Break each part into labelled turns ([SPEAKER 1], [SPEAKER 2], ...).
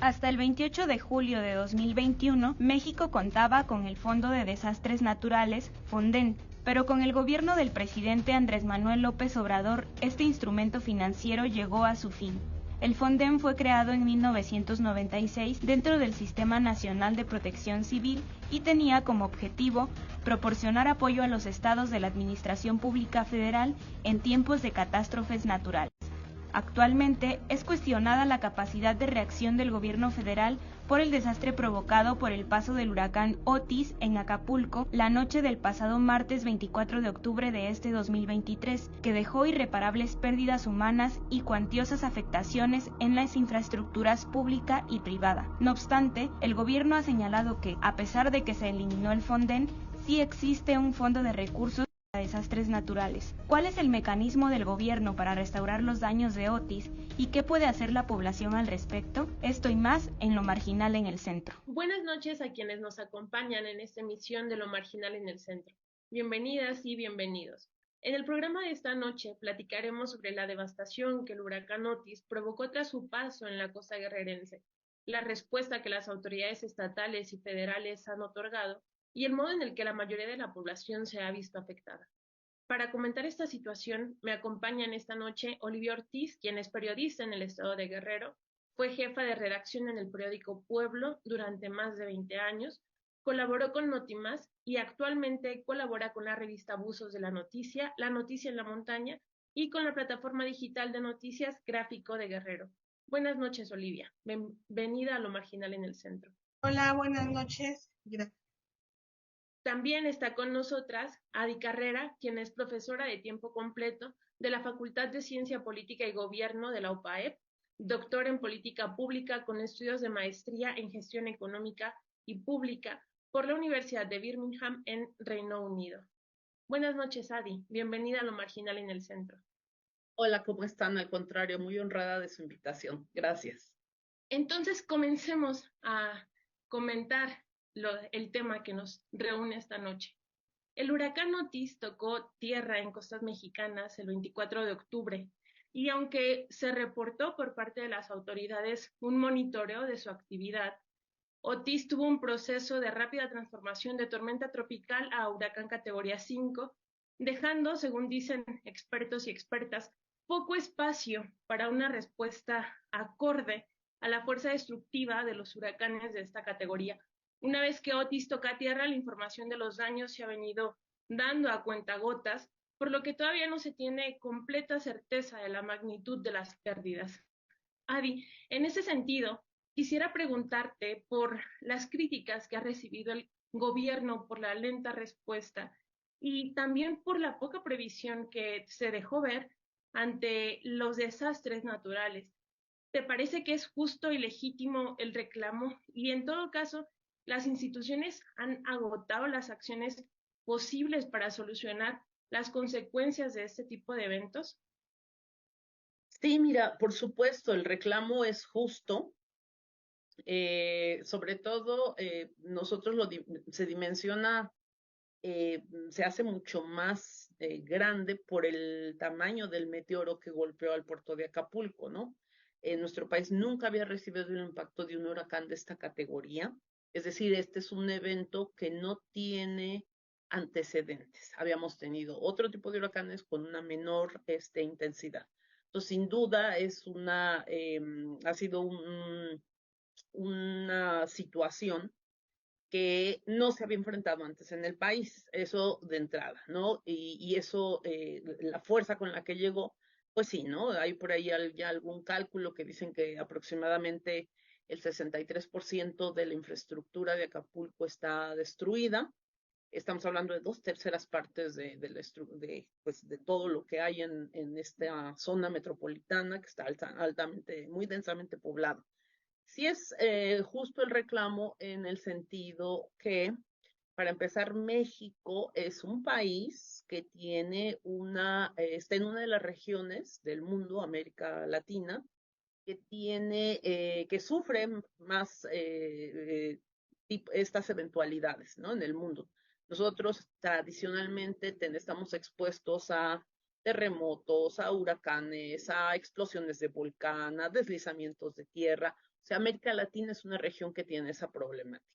[SPEAKER 1] Hasta el 28 de julio de 2021, México contaba con el Fondo de Desastres Naturales, FONDEN, pero con el gobierno del presidente Andrés Manuel López Obrador, este instrumento financiero llegó a su fin. El FONDEN fue creado en 1996 dentro del Sistema Nacional de Protección Civil y tenía como objetivo proporcionar apoyo a los estados de la Administración Pública Federal en tiempos de catástrofes naturales. Actualmente es cuestionada la capacidad de reacción del gobierno federal por el desastre provocado por el paso del huracán Otis en Acapulco la noche del pasado martes 24 de octubre de este 2023, que dejó irreparables pérdidas humanas y cuantiosas afectaciones en las infraestructuras pública y privada. No obstante, el gobierno ha señalado que, a pesar de que se eliminó el FONDEN, sí existe un fondo de recursos a desastres naturales. ¿Cuál es el mecanismo del gobierno para restaurar los daños de Otis y qué puede hacer la población al respecto? Esto y más en Lo Marginal en el Centro.
[SPEAKER 2] Buenas noches a quienes nos acompañan en esta emisión de Lo Marginal en el Centro. Bienvenidas y bienvenidos. En el programa de esta noche platicaremos sobre la devastación que el huracán Otis provocó tras su paso en la costa guerrerense, la respuesta que las autoridades estatales y federales han otorgado y el modo en el que la mayoría de la población se ha visto afectada. Para comentar esta situación, me acompañan esta noche Olivia Ortiz, quien es periodista en el estado de Guerrero, fue jefa de redacción en el periódico Pueblo durante más de 20 años, colaboró con Notimás y actualmente colabora con la revista Buzos de la Noticia en la Montaña y con la plataforma digital de noticias Gráfico de Guerrero. Buenas noches, Olivia. Bienvenida a Lo Marginal en el Centro.
[SPEAKER 3] Hola, buenas noches. Gracias.
[SPEAKER 2] También está con nosotras Adi Carrera, quien es profesora de tiempo completo de la Facultad de Ciencia Política y Gobierno de la UPAEP, doctora en Política Pública con estudios de maestría en Gestión Económica y Pública por la Universidad de Birmingham en Reino Unido. Buenas noches, Adi. Bienvenida a Lo Marginal en el Centro.
[SPEAKER 4] Hola, ¿cómo están? Al contrario, muy honrada de su invitación. Gracias.
[SPEAKER 2] Entonces, comencemos a comentar el tema que nos reúne esta noche. El huracán Otis tocó tierra en costas mexicanas el 24 de octubre y aunque se reportó por parte de las autoridades un monitoreo de su actividad, Otis tuvo un proceso de rápida transformación de tormenta tropical a huracán categoría 5, dejando, según dicen expertos y expertas, poco espacio para una respuesta acorde a la fuerza destructiva de los huracanes de esta categoría. Una vez que Otis toca tierra, la información de los daños se ha venido dando a cuentagotas, por lo que todavía no se tiene completa certeza de la magnitud de las pérdidas. Adi, en ese sentido, quisiera preguntarte por las críticas que ha recibido el gobierno por la lenta respuesta y también por la poca previsión que se dejó ver ante los desastres naturales. ¿Te parece que es justo y legítimo el reclamo? Y en todo caso, ¿las instituciones han agotado las acciones posibles para solucionar las consecuencias de este tipo de eventos?
[SPEAKER 4] Sí, mira, por supuesto, el reclamo es justo. Sobre todo, nosotros se dimensiona, se hace mucho más grande por el tamaño del meteoro que golpeó al puerto de Acapulco, ¿no? Nuestro país nunca había recibido el impacto de un huracán de esta categoría. Es decir, este es un evento que no tiene antecedentes. Habíamos tenido otro tipo de huracanes con una menor intensidad. Entonces, sin duda, ha sido una situación que no se había enfrentado antes en el país, eso de entrada, ¿no? Y eso, la fuerza con la que llegó, pues sí, ¿no? Hay por ahí ya algún cálculo que dicen que aproximadamente el 63% de la infraestructura de Acapulco está destruida. Estamos hablando de 2/3 partes de todo lo que hay en esta zona metropolitana que está altamente, muy densamente poblada. Sí es justo el reclamo en el sentido que, para empezar, México es un país que está en una de las regiones del mundo, América Latina, que sufre más estas eventualidades, ¿no? En el mundo. Nosotros tradicionalmente estamos expuestos a terremotos, a huracanes, a explosiones de volcán, a deslizamientos de tierra. O sea, América Latina es una región que tiene esa problemática.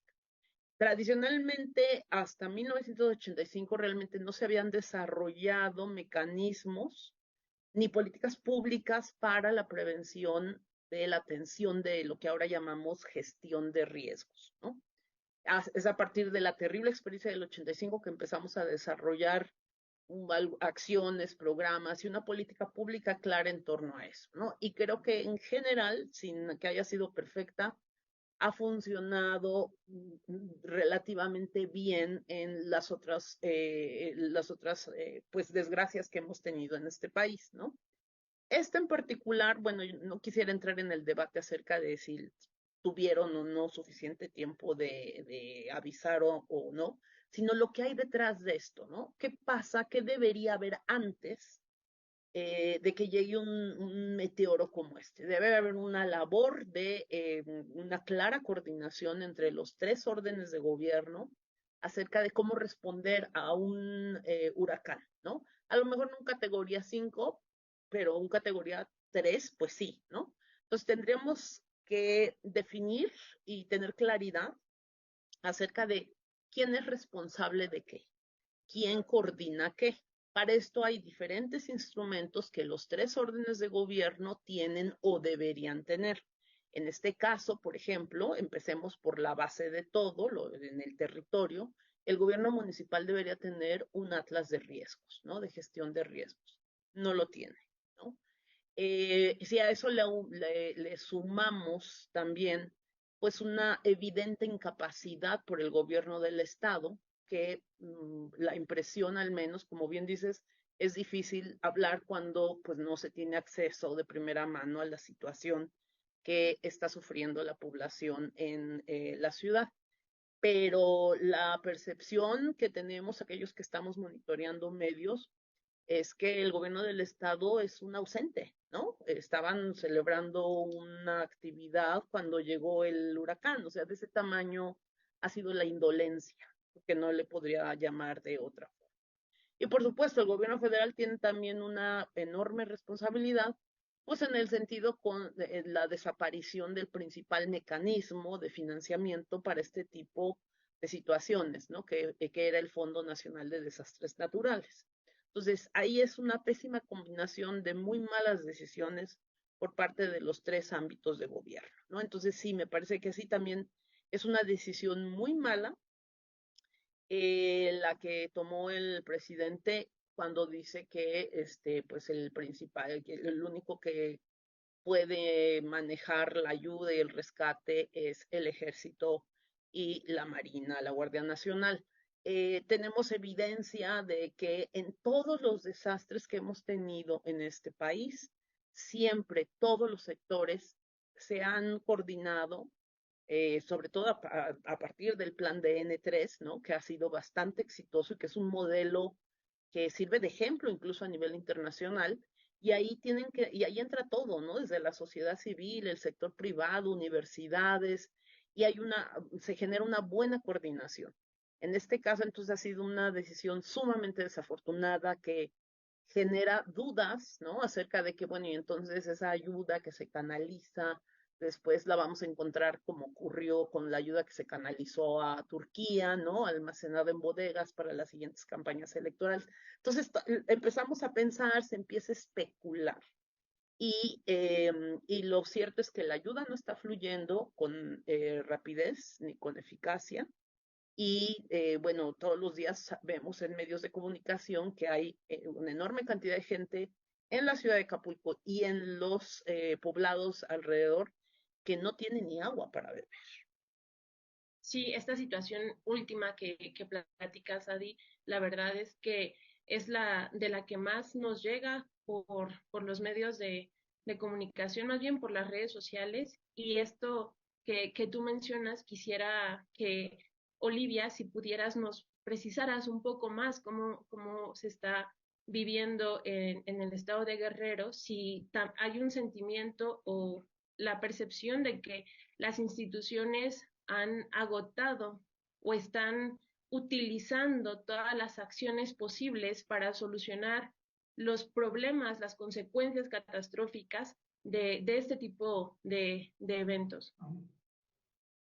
[SPEAKER 4] Tradicionalmente, hasta 1985 realmente no se habían desarrollado mecanismos ni políticas públicas para la prevención de la atención de lo que ahora llamamos gestión de riesgos, ¿no? Es a partir de la terrible experiencia del 85 que empezamos a desarrollar acciones, programas y una política pública clara en torno a eso, ¿no? Y creo que en general, sin que haya sido perfecta, ha funcionado relativamente bien en las otras pues desgracias que hemos tenido en este país, ¿no? Esta en particular, bueno, yo no quisiera entrar en el debate acerca de si tuvieron o no suficiente tiempo de avisar o no, sino lo que hay detrás de esto, ¿no? ¿Qué pasa? ¿Qué debería haber antes de que llegue un meteoro como este? Debe haber una labor de una clara coordinación entre los tres órdenes de gobierno acerca de cómo responder a un huracán, ¿no? A lo mejor no en categoría 5, pero en categoría 3, pues sí, ¿no? Entonces tendríamos que definir y tener claridad acerca de quién es responsable de qué, quién coordina qué. Para esto hay diferentes instrumentos que los tres órdenes de gobierno tienen o deberían tener. En este caso, por ejemplo, empecemos por la base de todo, en el territorio, el gobierno municipal debería tener un atlas de riesgos, ¿no? De gestión de riesgos. No lo tiene, ¿no? Si a eso le sumamos también, pues una evidente incapacidad por el gobierno del Estado, que la impresión al menos, como bien dices, es difícil hablar cuando pues no se tiene acceso de primera mano a la situación que está sufriendo la población en la ciudad. Pero la percepción que tenemos aquellos que estamos monitoreando medios es que el gobierno del estado es un ausente, ¿no? Estaban celebrando una actividad cuando llegó el huracán, o sea, de ese tamaño ha sido la indolencia, que no le podría llamar de otra forma. Y por supuesto, el gobierno federal tiene también una enorme responsabilidad, pues en el sentido con la desaparición del principal mecanismo de financiamiento para este tipo de situaciones, ¿no? Que era el Fondo Nacional de Desastres Naturales. Entonces, ahí es una pésima combinación de muy malas decisiones por parte de los tres ámbitos de gobierno, ¿no? Entonces, sí, me parece que sí también es una decisión muy mala la que tomó el presidente cuando dice que pues el principal, el único que puede manejar la ayuda y el rescate es el ejército y la marina, la Guardia Nacional. Tenemos evidencia de que en todos los desastres que hemos tenido en este país, siempre todos los sectores se han coordinado, sobre todo a partir del plan de N3, ¿no? Que ha sido bastante exitoso y que es un modelo que sirve de ejemplo incluso a nivel internacional. Y y ahí entra todo, ¿no? Desde la sociedad civil, el sector privado, universidades, y se genera una buena coordinación. En este caso, entonces, ha sido una decisión sumamente desafortunada que genera dudas, ¿no? Acerca de que, bueno, y entonces esa ayuda que se canaliza, después la vamos a encontrar como ocurrió con la ayuda que se canalizó a Turquía, ¿no? Almacenada en bodegas para las siguientes campañas electorales. Entonces empezamos a pensar, se empieza a especular. Y lo cierto es que la ayuda no está fluyendo con rapidez ni con eficacia. Y bueno, todos los días vemos en medios de comunicación que hay una enorme cantidad de gente en la ciudad de Acapulco y en los poblados alrededor que no tienen ni agua para beber.
[SPEAKER 2] Sí, esta situación última que platicas, Adi, la verdad es que es la de la que más nos llega por los medios de comunicación, más bien por las redes sociales. Y esto que tú mencionas, quisiera que Olivia, si pudieras, nos precisaras un poco más cómo se está viviendo en el estado de Guerrero, si hay un sentimiento o la percepción de que las instituciones han agotado o están utilizando todas las acciones posibles para solucionar los problemas, las consecuencias catastróficas de este tipo de eventos?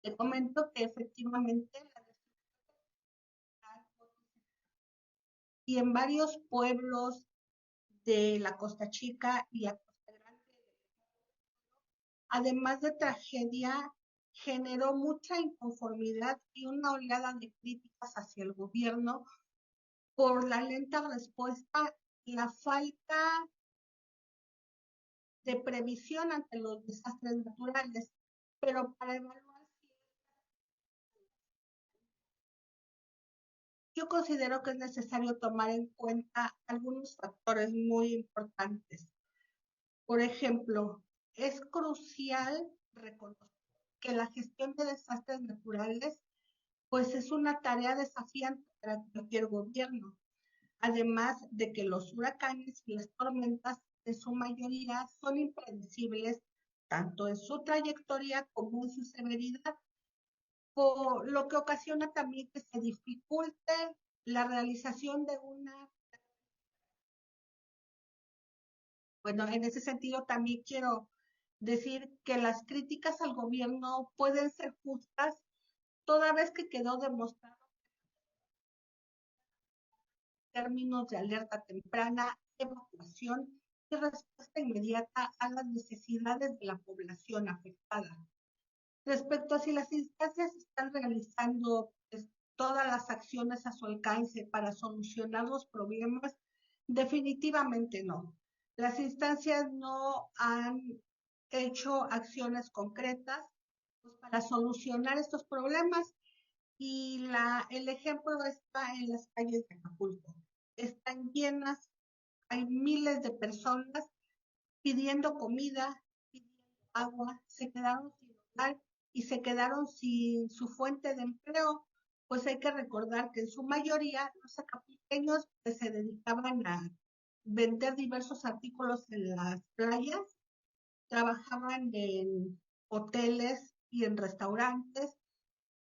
[SPEAKER 3] Te comento que efectivamente y en varios pueblos de la Costa Chica y la Costa Grande, además de tragedia, generó mucha inconformidad y una oleada de críticas hacia el gobierno por la lenta respuesta y la falta de previsión ante los desastres naturales. Pero para evaluar, yo considero que es necesario tomar en cuenta algunos factores muy importantes. Por ejemplo, es crucial reconocer que la gestión de desastres naturales pues es una tarea desafiante para cualquier gobierno, además de que los huracanes y las tormentas en su mayoría son impredecibles tanto en su trayectoria como en su severidad, por lo que ocasiona también que se dificulte la realización de una. Bueno, en ese sentido también quiero decir que las críticas al gobierno pueden ser justas toda vez que quedó demostrado en términos de alerta temprana, evacuación y respuesta inmediata a las necesidades de la población afectada. Respecto a si las instancias están realizando pues, todas las acciones a su alcance para solucionar los problemas, definitivamente no. Las instancias no han hecho acciones concretas pues, para solucionar estos problemas y el ejemplo está en las calles de Acapulco. Están llenas, hay miles de personas pidiendo comida, pidiendo agua, se quedaron sin hogar y se quedaron sin su fuente de empleo. Pues hay que recordar que en su mayoría los acapulqueños pues, se dedicaban a vender diversos artículos en las playas, trabajaban en hoteles y en restaurantes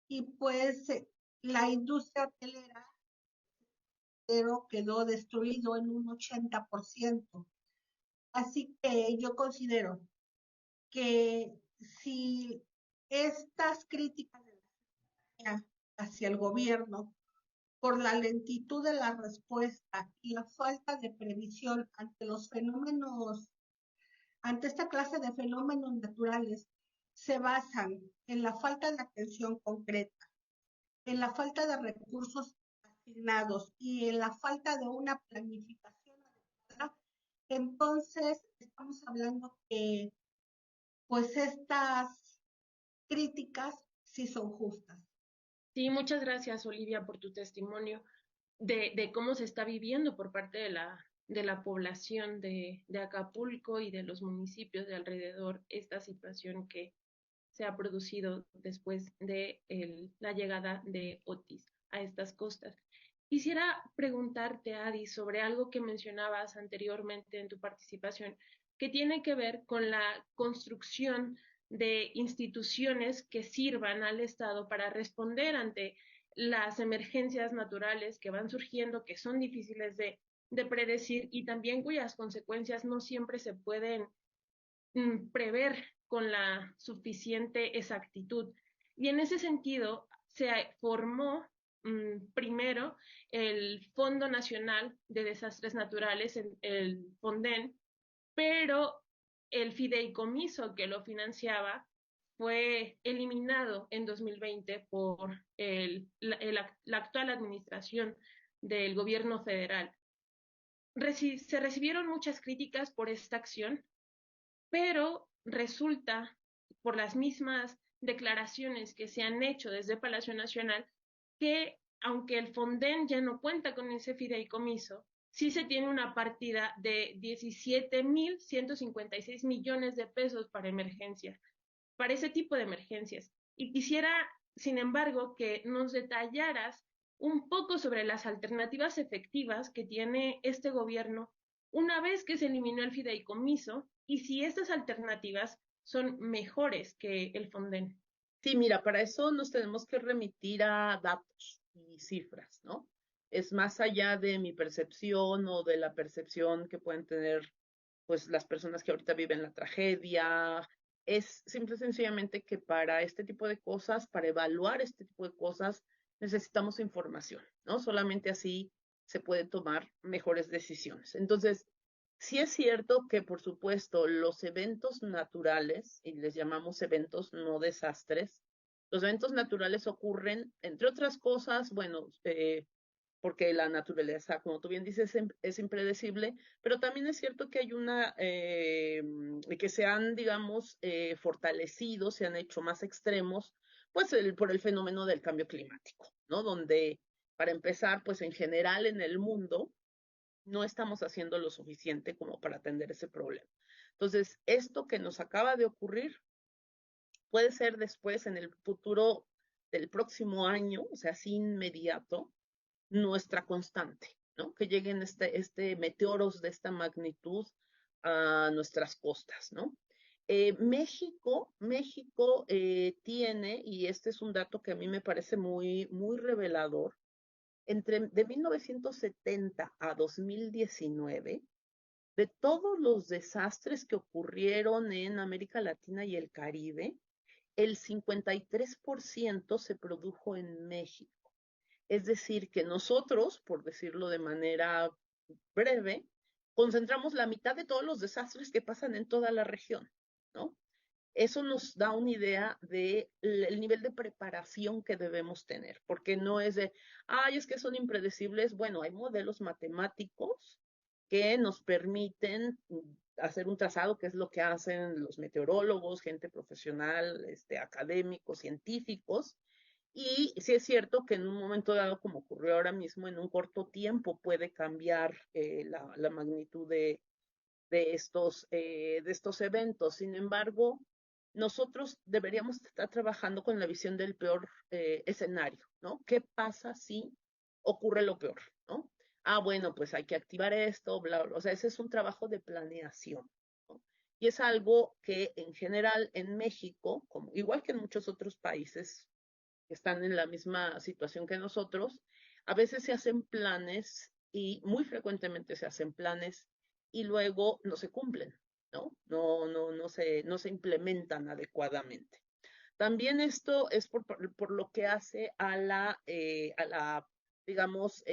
[SPEAKER 3] y pues la industria hotelera quedó destruido en un 80%. Así que yo considero que si estas críticas hacia el gobierno por la lentitud de la respuesta y la falta de previsión ante esta clase de fenómenos naturales, se basan en la falta de atención concreta, en la falta de recursos asignados y en la falta de una planificación adecuada, entonces estamos hablando que pues estas críticas sí son justas.
[SPEAKER 2] Sí, muchas gracias, Olivia, por tu testimonio de cómo se está viviendo por parte de la población de Acapulco y de los municipios de alrededor esta situación que se ha producido después de la llegada de Otis a estas costas. Quisiera preguntarte, Adi, sobre algo que mencionabas anteriormente en tu participación, que tiene que ver con la construcción de instituciones que sirvan al Estado para responder ante las emergencias naturales que van surgiendo, que son difíciles de predecir y también cuyas consecuencias no siempre se pueden prever con la suficiente exactitud. Y en ese sentido, se formó primero el Fondo Nacional de Desastres Naturales, el FONDEN, pero el fideicomiso que lo financiaba fue eliminado en 2020 por la actual administración del gobierno federal. Se recibieron muchas críticas por esta acción, pero resulta, por las mismas declaraciones que se han hecho desde Palacio Nacional, que aunque el FONDEN ya no cuenta con ese fideicomiso, sí se tiene una partida de 17.156 millones de pesos para emergencias, para ese tipo de emergencias. Y quisiera, sin embargo, que nos detallaras un poco sobre las alternativas efectivas que tiene este gobierno una vez que se eliminó el fideicomiso y si estas alternativas son mejores que el FONDEN.
[SPEAKER 4] Sí, mira, para eso nos tenemos que remitir a datos y cifras, ¿no? es más allá de mi percepción o de la percepción que pueden tener pues las personas que ahorita viven la tragedia. Es simple y sencillamente que para este tipo de cosas, para evaluar este tipo de cosas, necesitamos información, ¿no? Solamente así se pueden tomar mejores decisiones. Entonces, sí es cierto que, por supuesto, los eventos naturales, y les llamamos eventos no desastres, los eventos naturales ocurren, entre otras cosas, bueno, porque la naturaleza, como tú bien dices, es impredecible, pero también es cierto que hay que se han, digamos, fortalecido, se han hecho más extremos, pues por el fenómeno del cambio climático, ¿no? Donde, para empezar, pues en general en el mundo no estamos haciendo lo suficiente como para atender ese problema. Entonces, esto que nos acaba de ocurrir puede ser después, en el futuro del próximo año, o sea, así inmediato, nuestra constante, ¿no? Que lleguen meteoros de esta magnitud a nuestras costas, ¿no? México tiene, y este es un dato que a mí me parece muy, muy revelador, de 1970 a 2019, de todos los desastres que ocurrieron en América Latina y el Caribe, el 53% se produjo en México. Es decir, que nosotros, por decirlo de manera breve, concentramos la mitad de todos los desastres que pasan en toda la región, ¿no? Eso nos da una idea del nivel de preparación que debemos tener, porque no es de, ay, es que son impredecibles. Bueno, hay modelos matemáticos que nos permiten hacer un trazado, que es lo que hacen los meteorólogos, gente profesional, académicos, científicos, y sí es cierto que en un momento dado, como ocurrió ahora mismo, en un corto tiempo puede cambiar la magnitud de estos eventos. Sin embargo, nosotros deberíamos estar trabajando con la visión del peor escenario, ¿no? ¿Qué pasa si ocurre lo peor, ¿no? Ah, bueno, pues hay que activar esto, bla, bla. O sea, ese es un trabajo de planeación, ¿no? Y es algo que en general en México, como, igual que en muchos otros países que están en la misma situación que nosotros, a veces se hacen planes y muy frecuentemente se hacen planes y luego no se cumplen, ¿no? No se implementan adecuadamente. También esto es por lo que hace a la digamos,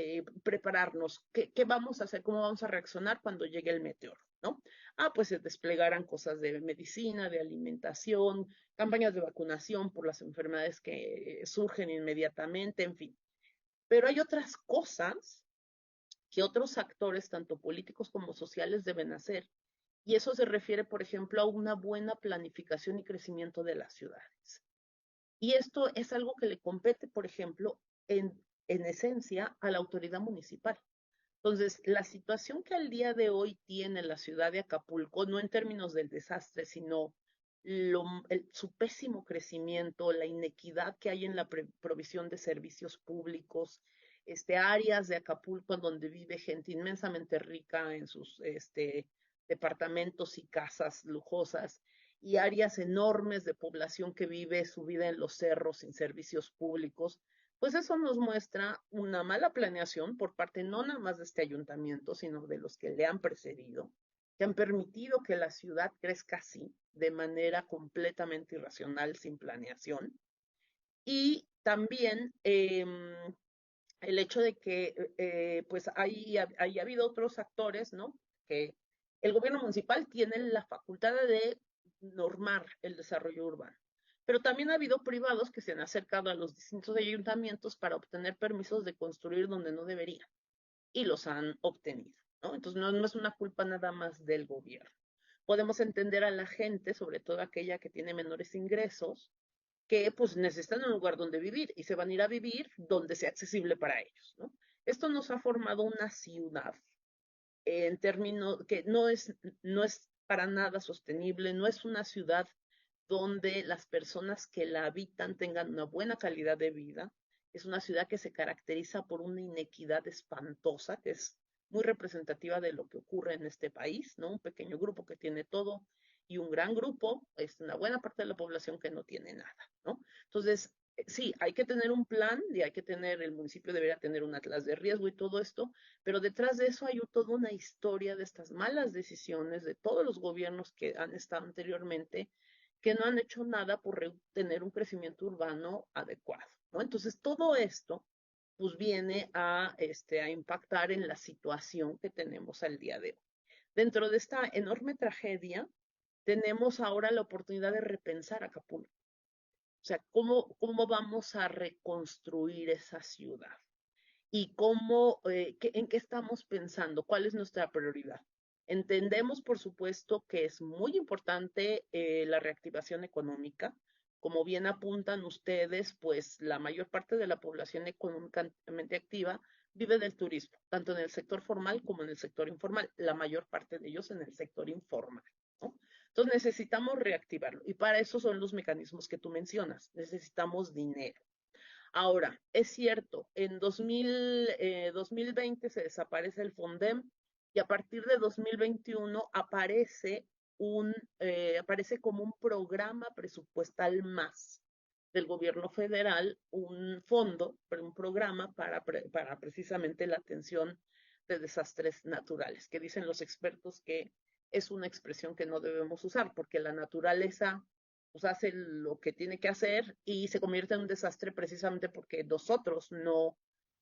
[SPEAKER 4] prepararnos. ¿Qué vamos a hacer? ¿Cómo vamos a reaccionar cuando llegue el meteoro? ¿No? Ah, pues se desplegarán cosas de medicina, de alimentación, campañas de vacunación por las enfermedades que surgen inmediatamente, en fin. Pero hay otras cosas que otros actores, tanto políticos como sociales, deben hacer. Y eso se refiere, por ejemplo, a una buena planificación y crecimiento de las ciudades. Y esto es algo que le compete, por ejemplo, en esencia, a la autoridad municipal. Entonces, la situación que al día de hoy tiene la ciudad de Acapulco, no en términos del desastre, sino su pésimo crecimiento, la inequidad que hay en la provisión de servicios públicos, áreas de Acapulco en donde vive gente inmensamente rica en sus departamentos y casas lujosas, y áreas enormes de población que vive su vida en los cerros sin servicios públicos, pues eso nos muestra una mala planeación por parte no nada más de este ayuntamiento, sino de los que le han precedido, que han permitido que la ciudad crezca así, de manera completamente irracional, sin planeación. Y también el hecho de que pues hay habido otros actores, ¿no? Que el gobierno municipal tiene la facultad de normar el desarrollo urbano, pero también ha habido privados que se han acercado a los distintos ayuntamientos para obtener permisos de construir donde no deberían y los han obtenido, ¿no? Entonces no es una culpa nada más del gobierno. Podemos entender a la gente, sobre todo aquella que tiene menores ingresos, que pues necesitan un lugar donde vivir y se van a ir a vivir donde sea accesible para ellos, ¿no? Esto nos ha formado una ciudad en términos que no es para nada sostenible, no es una ciudad donde las personas que la habitan tengan una buena calidad de vida. Es una ciudad que se caracteriza por una inequidad espantosa, que es muy representativa de lo que ocurre en este país, ¿no? Un pequeño grupo que tiene todo y un gran grupo, es una buena parte de la población que no tiene nada, ¿no? Entonces, sí, hay que tener un plan y hay que tener, el municipio debería tener un atlas de riesgo y todo esto, pero detrás de eso hay toda una historia de estas malas decisiones de todos los gobiernos que han estado anteriormente, que no han hecho nada por tener un crecimiento urbano adecuado, ¿no? Entonces, todo esto, pues viene a impactar en la situación que tenemos al día de hoy. Dentro de esta enorme tragedia, tenemos ahora la oportunidad de repensar Acapulco. O sea, ¿cómo vamos a reconstruir esa ciudad? ¿Y en qué estamos pensando? ¿Cuál es nuestra prioridad? Entendemos, por supuesto, que es muy importante la reactivación económica. Como bien apuntan ustedes, pues la mayor parte de la población económicamente activa vive del turismo, tanto en el sector formal como en el sector informal, la mayor parte de ellos en el sector informal, ¿no? Entonces necesitamos reactivarlo y para eso son los mecanismos que tú mencionas. Necesitamos dinero. Ahora, es cierto, en 2020 se desaparece el FONDEM y a partir de 2021 aparece como un programa presupuestal más del gobierno federal, un fondo, un programa para precisamente la atención de desastres naturales, que dicen los expertos que es una expresión que no debemos usar porque la naturaleza pues hace lo que tiene que hacer y se convierte en un desastre precisamente porque nosotros no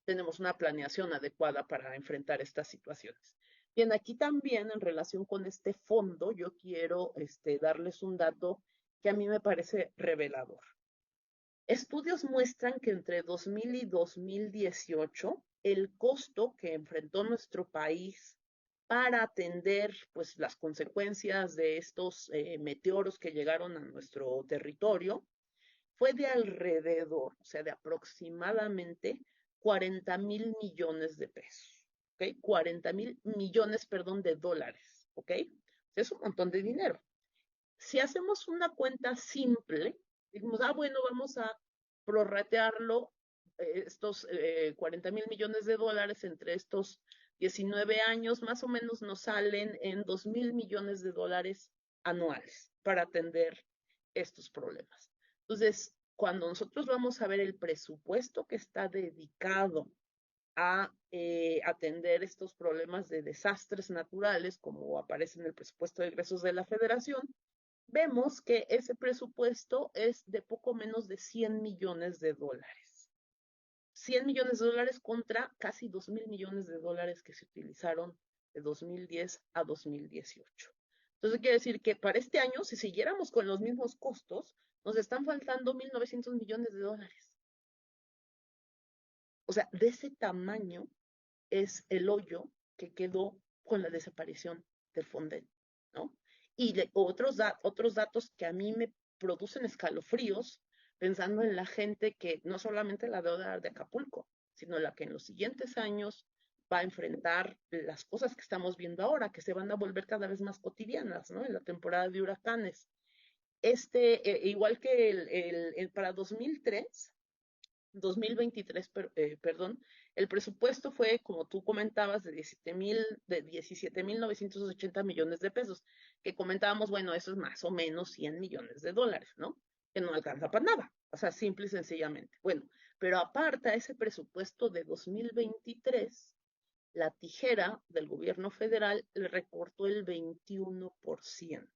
[SPEAKER 4] tenemos una planeación adecuada para enfrentar estas situaciones. Bien, aquí también en relación con este fondo, yo quiero darles un dato que a mí me parece revelador. Estudios muestran que entre 2000 y 2018, el costo que enfrentó nuestro país para atender pues, las consecuencias de estos meteoros que llegaron a nuestro territorio fue de alrededor, o sea, de aproximadamente 40,000 millones de pesos, ¿ok? 40,000 millones, perdón, de dólares, ¿ok? Es un montón de dinero. Si hacemos una cuenta simple, digamos, bueno, vamos a prorratearlo, estos 40,000 millones de dólares entre estos 19 años, más o menos nos salen en 2,000 millones de dólares anuales para atender estos problemas. Entonces, cuando nosotros vamos a ver el presupuesto que está dedicado a atender estos problemas de desastres naturales, como aparece en el presupuesto de egresos de la Federación, vemos que ese presupuesto es de poco menos de 100 millones de dólares. 100 millones de dólares contra casi 2,000 millones de dólares que se utilizaron de 2010 a 2018. Entonces quiere decir que para este año, si siguiéramos con los mismos costos, nos están faltando 1,900 millones de dólares. O sea, de ese tamaño es el hoyo que quedó con la desaparición del Fonden, ¿no? Y otros datos que a mí me producen escalofríos pensando en la gente que no solamente la deuda de Acapulco, sino la que en los siguientes años va a enfrentar las cosas que estamos viendo ahora, que se van a volver cada vez más cotidianas, ¿no? En la temporada de huracanes. Igual que para 2023, perdón, el presupuesto fue, como tú comentabas, de 17,980 millones de pesos, que comentábamos, bueno, eso es más o menos 100 millones de dólares, ¿no? Que no alcanza para nada, o sea, simple y sencillamente. Bueno, pero aparte a ese presupuesto de 2023, la tijera del gobierno federal le recortó el 21%.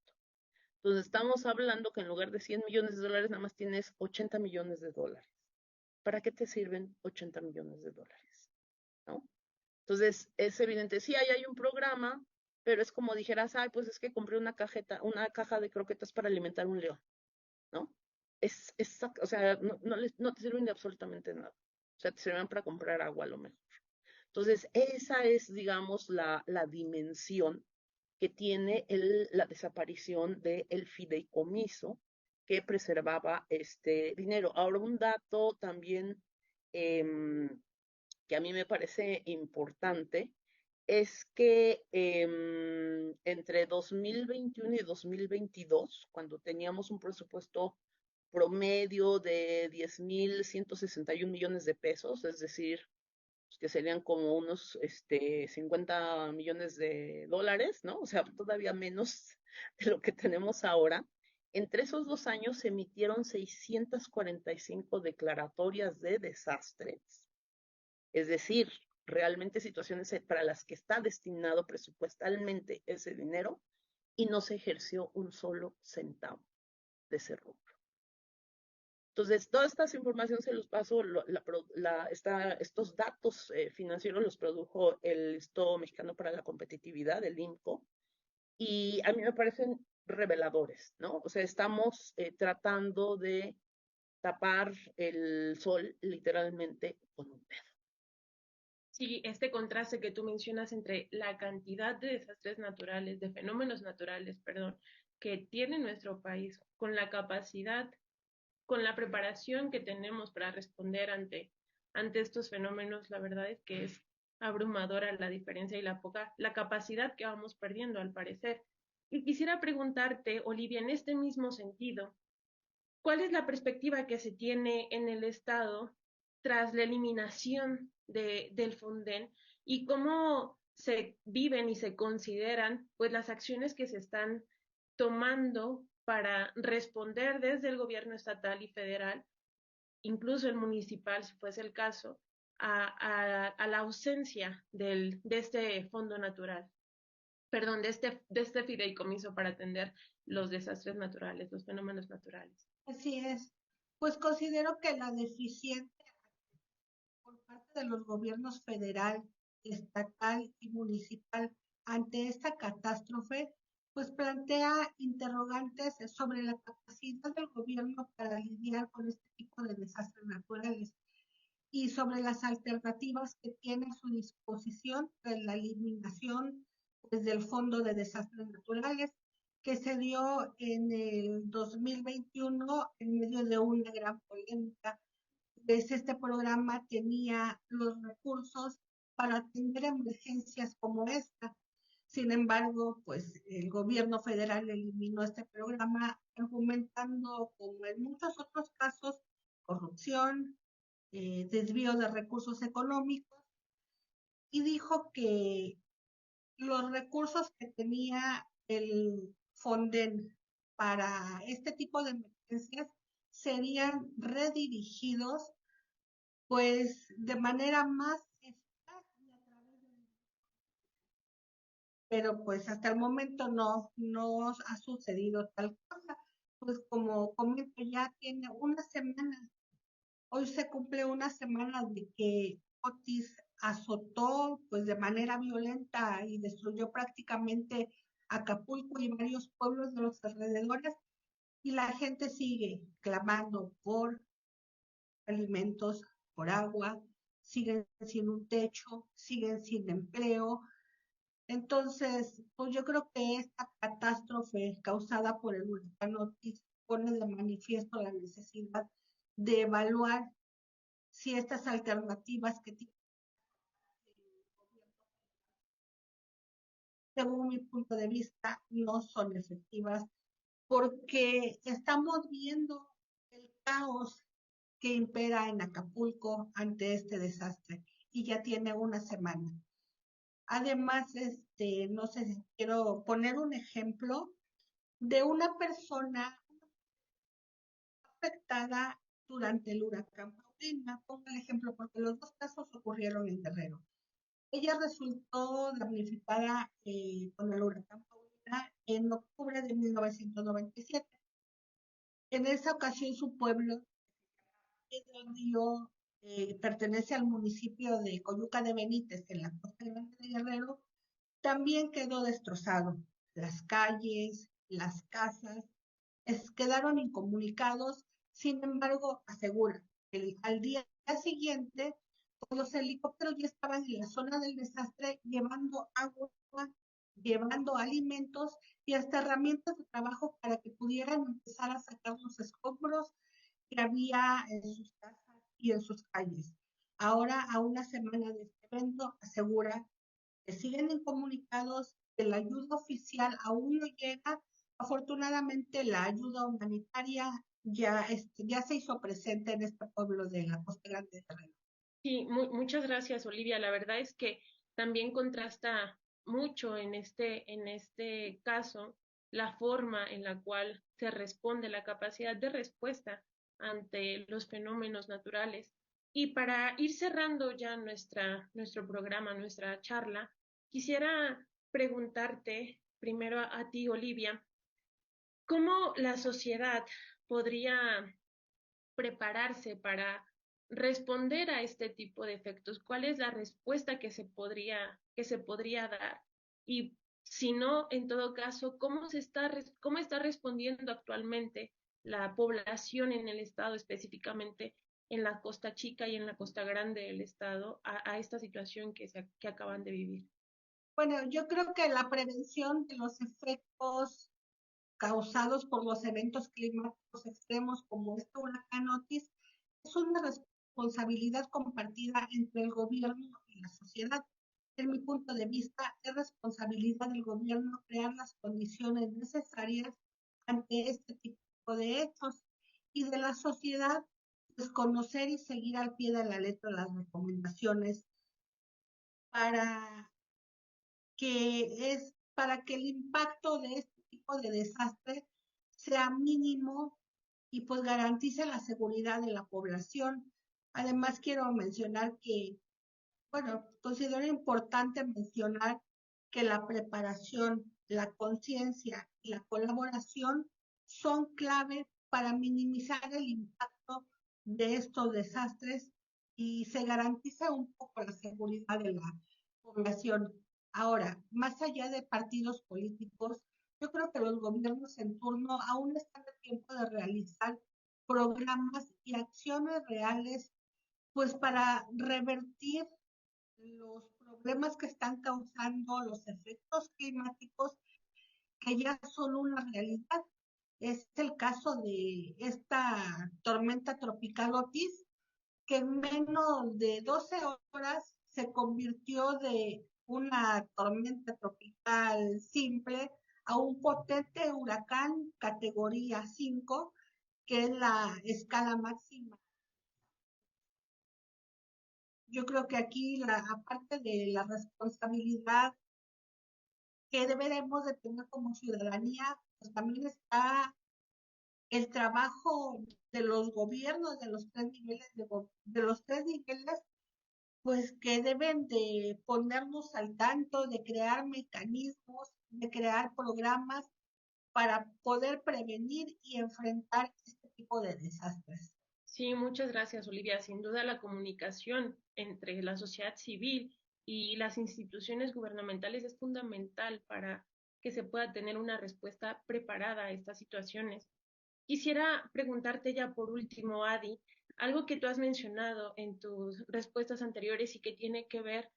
[SPEAKER 4] Entonces estamos hablando que en lugar de 100 millones de dólares, nada más tienes 80 millones de dólares. ¿Para qué te sirven 80 millones de dólares? ¿No? Entonces, es evidente, sí, ahí hay un programa, pero es como dijeras, ay, pues es que compré una caja de croquetas para alimentar un león, ¿no? O sea, no te sirven de absolutamente nada. O sea, te sirven para comprar agua a lo mejor. Entonces, esa es, digamos, la dimensión que tiene la desaparición del fideicomiso que preservaba este dinero. Ahora, un dato también que a mí me parece importante es que entre 2021 y 2022, cuando teníamos un presupuesto promedio de 10,161 millones de pesos, es decir, que serían como unos 50 millones de dólares, ¿no? O sea, todavía menos de lo que tenemos ahora. Entre esos 2 años se emitieron 645 declaratorias de desastres. Es decir, realmente situaciones para las que está destinado presupuestalmente ese dinero y no se ejerció un solo centavo de ese rubro. Entonces, todas estas informaciones se los paso, estos datos financieros los produjo el Instituto Mexicano para la Competitividad, el INCO, y a mí me parecen reveladores, ¿no? O sea, estamos tratando de tapar el sol literalmente con un dedo.
[SPEAKER 2] Sí, este contraste que tú mencionas entre la cantidad de desastres naturales, de fenómenos naturales, perdón, que tiene nuestro país, con la capacidad, con la preparación que tenemos para responder ante estos fenómenos, la verdad es que es abrumadora la diferencia y la capacidad que vamos perdiendo al parecer. Y quisiera preguntarte, Olivia, en este mismo sentido, ¿cuál es la perspectiva que se tiene en el Estado tras la eliminación del Fonden y cómo se viven y se consideran pues las acciones que se están tomando para responder desde el gobierno estatal y federal, incluso el municipal, si fuese el caso, a la ausencia de este fondo natural, perdón, de este fideicomiso para atender los desastres naturales, los fenómenos naturales?
[SPEAKER 3] Así es. Pues considero que la deficiencia por parte de los gobiernos federal, estatal y municipal ante esta catástrofe, pues plantea interrogantes sobre la capacidad del gobierno para lidiar con este tipo de desastres naturales y sobre las alternativas que tiene a su disposición en la eliminación pues, del Fondo de Desastres Naturales que se dio en el 2021 en medio de una gran polémica. Pues este programa tenía los recursos para atender emergencias como esta. Sin embargo, pues el gobierno federal eliminó este programa argumentando, como en muchos otros casos, corrupción, desvío de recursos económicos y dijo que los recursos que tenía el Fonden para este tipo de emergencias serían redirigidos pues de manera más eficaz pero pues hasta el momento no ha sucedido tal cosa. Pues como comento, ya tiene una semana. Hoy se cumple una semana de que Otis azotó pues de manera violenta y destruyó prácticamente Acapulco y varios pueblos de los alrededores y la gente sigue clamando por alimentos, por agua, siguen sin un techo, siguen sin empleo. Entonces, pues yo creo que esta catástrofe causada por el huracán Otis pone de manifiesto la necesidad de evaluar si estas alternativas que tiene según mi punto de vista, no son efectivas porque estamos viendo el caos que impera en Acapulco ante este desastre y ya tiene una semana. Además, no sé si quiero poner un ejemplo de una persona afectada durante el huracán Paulina. Pongo el ejemplo porque los dos casos ocurrieron en Guerrero. Ella resultó damnificada con el huracán Paulina en octubre de 1997. En esa ocasión su pueblo, Pedro Río, pertenece al municipio de Coyuca de Benítez, en la costa grande de Guerrero, también quedó destrozado. Las calles, las casas, quedaron incomunicados. Sin embargo, asegura que al día siguiente los helicópteros ya estaban en la zona del desastre llevando agua, llevando alimentos y hasta herramientas de trabajo para que pudieran empezar a sacar los escombros que había en sus casas y en sus calles. Ahora, a una semana de este evento, asegura que siguen incomunicados, que la ayuda oficial aún no llega. Afortunadamente, la ayuda humanitaria ya se hizo presente en este pueblo de la Costa Grande de Guerrero.
[SPEAKER 2] Sí, muchas gracias, Olivia. La verdad es que también contrasta mucho en este caso la forma en la cual se responde, la capacidad de respuesta ante los fenómenos naturales. Y para ir cerrando ya nuestro programa, nuestra charla, quisiera preguntarte primero a ti, Olivia, ¿cómo la sociedad podría prepararse para responder a este tipo de efectos? ¿Cuál es la respuesta que se podría dar? Y si no, en todo caso, cómo está respondiendo actualmente la población en el estado, específicamente en la Costa Chica y en la Costa Grande del estado, a esta situación que acaban de vivir?
[SPEAKER 3] Bueno, yo creo que la prevención de los efectos causados por los eventos climáticos extremos como este huracán Otis es una responsabilidad compartida entre el gobierno y la sociedad. En mi punto de vista, es responsabilidad del gobierno crear las condiciones necesarias ante este tipo de hechos y de la sociedad desconocer y seguir al pie de la letra las recomendaciones para para que el impacto de este tipo de desastre sea mínimo y pues garantice la seguridad de la población. Además, quiero mencionar que, bueno, considero importante mencionar que la preparación, la conciencia y la colaboración son clave para minimizar el impacto de estos desastres y se garantiza un poco la seguridad de la población. Ahora, más allá de partidos políticos, yo creo que los gobiernos en turno aún están a tiempo de realizar programas y acciones reales, pues para revertir los problemas que están causando los efectos climáticos que ya son una realidad. Es el caso de esta tormenta tropical Otis, que en menos de 12 horas se convirtió de una tormenta tropical simple a un potente huracán categoría 5, que es la escala máxima. Yo creo que aquí, aparte de la responsabilidad que deberemos de tener como ciudadanía, pues también está el trabajo de los gobiernos de los tres niveles de los tres niveles, pues que deben de ponernos al tanto, de crear mecanismos, de crear programas para poder prevenir y enfrentar este tipo de desastres.
[SPEAKER 2] Sí, muchas gracias, Olivia. Sin duda, la comunicación entre la sociedad civil y las instituciones gubernamentales es fundamental para que se pueda tener una respuesta preparada a estas situaciones. Quisiera preguntarte ya por último, Adi, algo que tú has mencionado en tus respuestas anteriores y que tiene que ver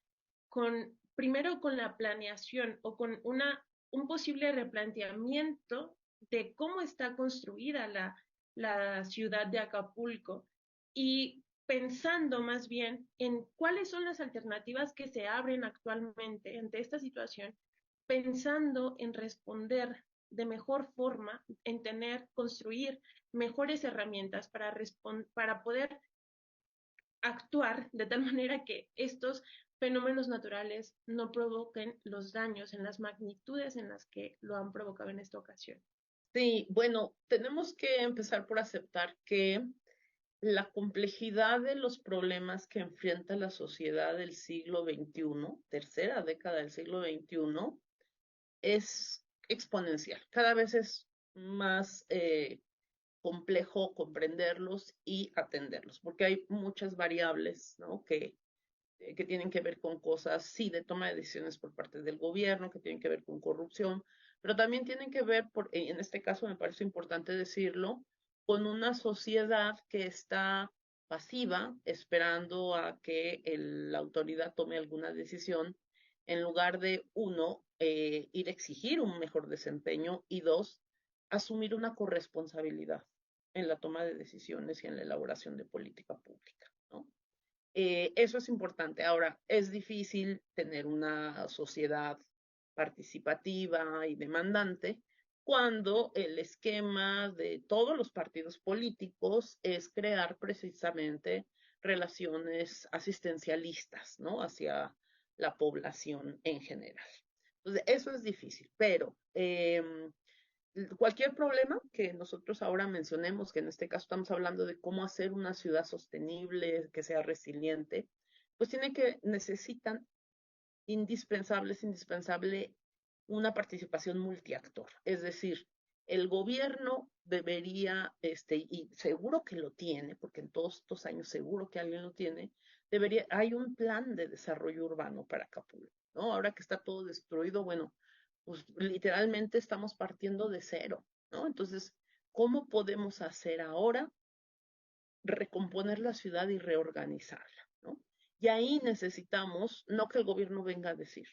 [SPEAKER 2] primero con la planeación o con un posible replanteamiento de cómo está construida la ciudad de Acapulco y pensando más bien en cuáles son las alternativas que se abren actualmente ante esta situación, pensando en responder de mejor forma, en construir mejores herramientas para poder actuar de tal manera que estos fenómenos naturales no provoquen los daños en las magnitudes en las que lo han provocado en esta ocasión.
[SPEAKER 4] Sí, bueno, tenemos que empezar por aceptar que la complejidad de los problemas que enfrenta la sociedad del siglo XXI, tercera década del siglo XXI, es exponencial. Cada vez es más complejo comprenderlos y atenderlos, porque hay muchas variables, ¿no? Que tienen que ver con cosas, sí, de toma de decisiones por parte del gobierno, que tienen que ver con corrupción, pero también tienen que ver, en este caso me parece importante decirlo, con una sociedad que está pasiva, esperando a que la autoridad tome alguna decisión, en lugar de, uno, ir a exigir un mejor desempeño y dos, asumir una corresponsabilidad en la toma de decisiones y en la elaboración de política pública, ¿no? Eso es importante. Ahora, es difícil tener una sociedad participativa y demandante cuando el esquema de todos los partidos políticos es crear precisamente relaciones asistencialistas, ¿no? Hacia la población en general. Entonces, eso es difícil, pero cualquier problema que nosotros ahora mencionemos, que en este caso estamos hablando de cómo hacer una ciudad sostenible, que sea resiliente, pues necesitan indispensable una participación multiactor. Es decir, el gobierno debería, y seguro que lo tiene, porque en todos estos años seguro que alguien lo tiene, hay un plan de desarrollo urbano para Acapulco, ¿no? Ahora que está todo destruido, bueno, pues literalmente estamos partiendo de cero, ¿no? Entonces, ¿cómo podemos hacer ahora recomponer la ciudad y reorganizarla, ¿no? Y ahí necesitamos, no que el gobierno venga a decir,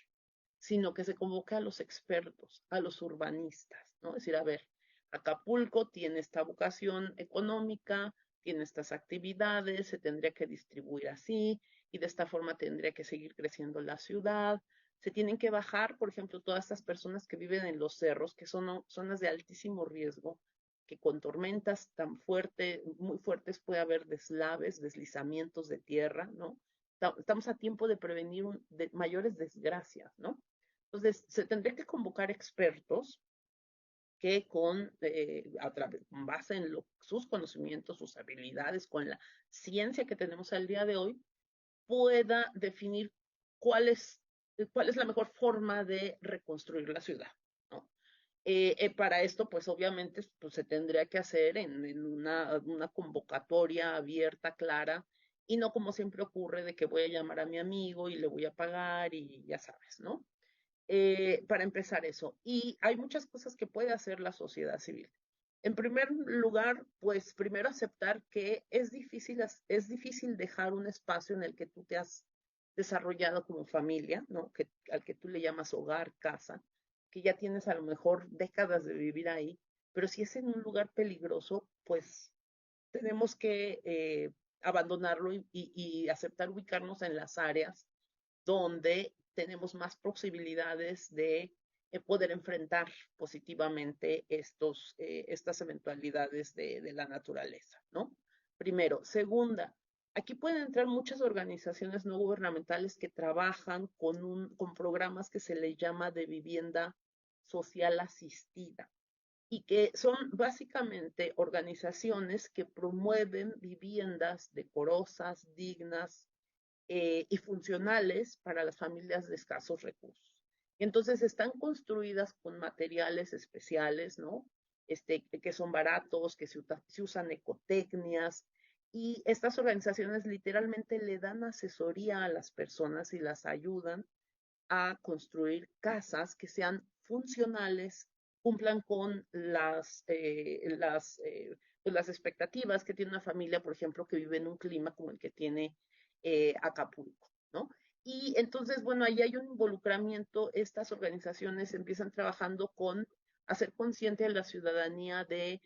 [SPEAKER 4] sino que se convoque a los expertos, a los urbanistas, ¿no? Es decir, a ver, Acapulco tiene esta vocación económica, tiene estas actividades, se tendría que distribuir así, y de esta forma tendría que seguir creciendo la ciudad. Se tienen que bajar, por ejemplo, todas estas personas que viven en los cerros, que son zonas de altísimo riesgo, que con tormentas tan fuertes, muy fuertes, puede haber deslaves, deslizamientos de tierra, ¿no? Estamos a tiempo de prevenir mayores desgracias, ¿no? Entonces, se tendría que convocar expertos que con base en sus conocimientos, sus habilidades, con la ciencia que tenemos al día de hoy, pueda definir cuál es, cuál es la mejor forma de reconstruir la ciudad, ¿no? Para esto, pues obviamente pues, se tendría que hacer en una convocatoria abierta, clara, y no como siempre ocurre de que voy a llamar a mi amigo y le voy a pagar y ya sabes, ¿no? Para empezar eso. Y hay muchas cosas que puede hacer la sociedad civil. En primer lugar, pues primero aceptar que es difícil dejar un espacio en el que tú te has desarrollado como familia, ¿no? Al que tú le llamas hogar, casa, que ya tienes a lo mejor décadas de vivir ahí, pero si es en un lugar peligroso, pues tenemos que abandonarlo y aceptar ubicarnos en las áreas donde tenemos más posibilidades de poder enfrentar positivamente estas eventualidades de la naturaleza, ¿no? Primero. Segunda, aquí pueden entrar muchas organizaciones no gubernamentales que trabajan con programas que se les llama de vivienda social asistida y que son básicamente organizaciones que promueven viviendas decorosas, dignas, y funcionales para las familias de escasos recursos. Entonces están construidas con materiales especiales, ¿no? Que son baratos, que se usan ecotecnias, y estas organizaciones literalmente le dan asesoría a las personas y las ayudan a construir casas que sean funcionales, cumplan con pues las expectativas que tiene una familia, por ejemplo, que vive en un clima como el que tiene Acapulco, ¿no? Y entonces, bueno, ahí hay un involucramiento, estas organizaciones empiezan trabajando con hacer consciente a la ciudadanía de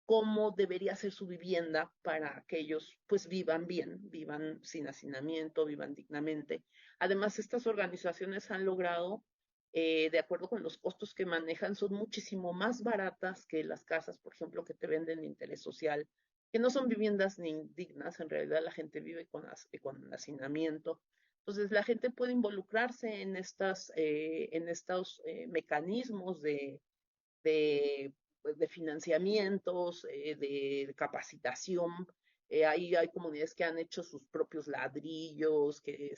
[SPEAKER 4] cómo debería ser su vivienda para que ellos pues vivan bien, vivan sin hacinamiento, vivan dignamente. Además, estas organizaciones han logrado, de acuerdo con los costos que manejan, son muchísimo más baratas que las casas, por ejemplo, que te venden de interés social, que no son viviendas ni dignas, en realidad la gente vive con hacinamiento. Entonces, la gente puede involucrarse en estos mecanismos de, de financiamientos, de capacitación. Ahí hay comunidades que han hecho sus propios ladrillos, que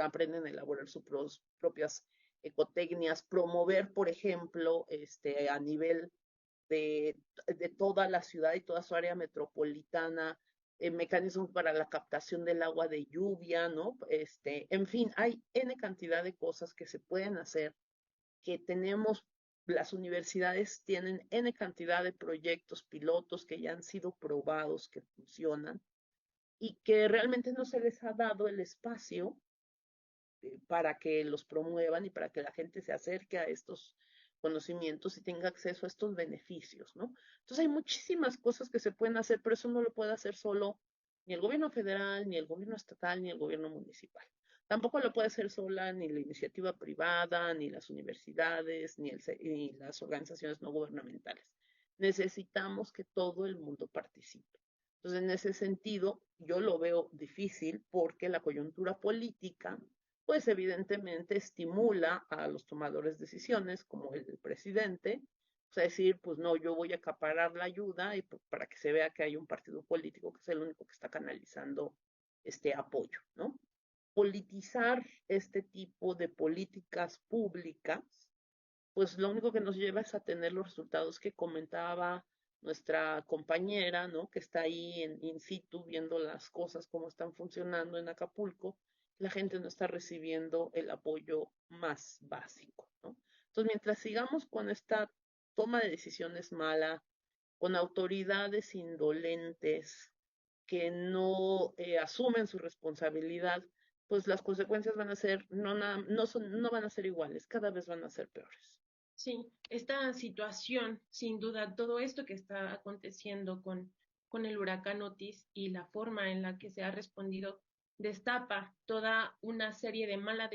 [SPEAKER 4] aprenden a elaborar sus propias ecotecnias, promover, por ejemplo, a nivel de toda la ciudad y toda su área metropolitana, mecanismos para la captación del agua de lluvia, ¿no? En fin, hay N cantidad de cosas que se pueden hacer, que tenemos, las universidades tienen N cantidad de proyectos pilotos que ya han sido probados, que funcionan, y que realmente no se les ha dado el espacio para que los promuevan y para que la gente se acerque a estos conocimientos y tenga acceso a estos beneficios, ¿no? Entonces hay muchísimas cosas que se pueden hacer, pero eso no lo puede hacer solo ni el gobierno federal, ni el gobierno estatal, ni el gobierno municipal. Tampoco lo puede hacer sola ni la iniciativa privada, ni las universidades, ni las organizaciones no gubernamentales. Necesitamos que todo el mundo participe. Entonces, en ese sentido, yo lo veo difícil porque la coyuntura política pues evidentemente estimula a los tomadores de decisiones, como el presidente, O sea, decir, pues no, yo voy a acaparar la ayuda y para que se vea que hay un partido político que es el único que está canalizando este apoyo, ¿no? Politizar este tipo de políticas públicas, pues lo único que nos lleva es a tener los resultados que comentaba nuestra compañera, ¿no? Que está ahí in situ viendo las cosas, cómo están funcionando en Acapulco. La gente no está recibiendo el apoyo más básico, ¿no? Entonces, mientras sigamos con esta toma de decisiones mala, con autoridades indolentes que no asumen su responsabilidad, pues las consecuencias van a ser, no van a ser iguales, cada vez van a ser peores.
[SPEAKER 2] Sí, esta situación, sin duda, todo esto que está aconteciendo con el huracán Otis y la forma en la que se ha respondido, destapa toda una serie de malas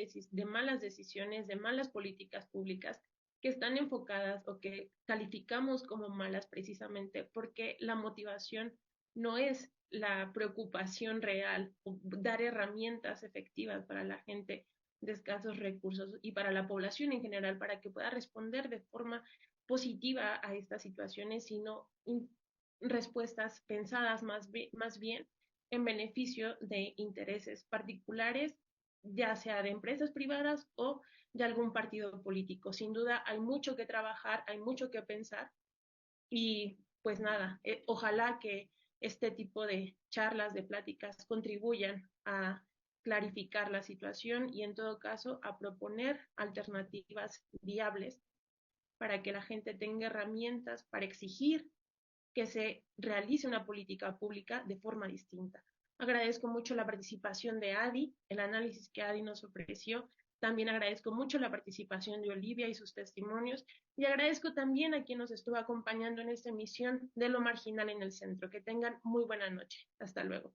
[SPEAKER 2] decisiones, de malas políticas públicas que están enfocadas o que calificamos como malas precisamente porque la motivación no es la preocupación real, o dar herramientas efectivas para la gente de escasos recursos y para la población en general para que pueda responder de forma positiva a estas situaciones, sino respuestas pensadas más bien en beneficio de intereses particulares, ya sea de empresas privadas o de algún partido político. Sin duda hay mucho que trabajar, hay mucho que pensar y pues nada, ojalá que este tipo de charlas, de pláticas contribuyan a clarificar la situación y en todo caso a proponer alternativas viables para que la gente tenga herramientas para exigir que se realice una política pública de forma distinta. Agradezco mucho la participación de Adi, el análisis que Adi nos ofreció. También agradezco mucho la participación de Olivia y sus testimonios. Y agradezco también a quien nos estuvo acompañando en esta emisión de Lo Marginal en el Centro. Que tengan muy buena noche. Hasta luego.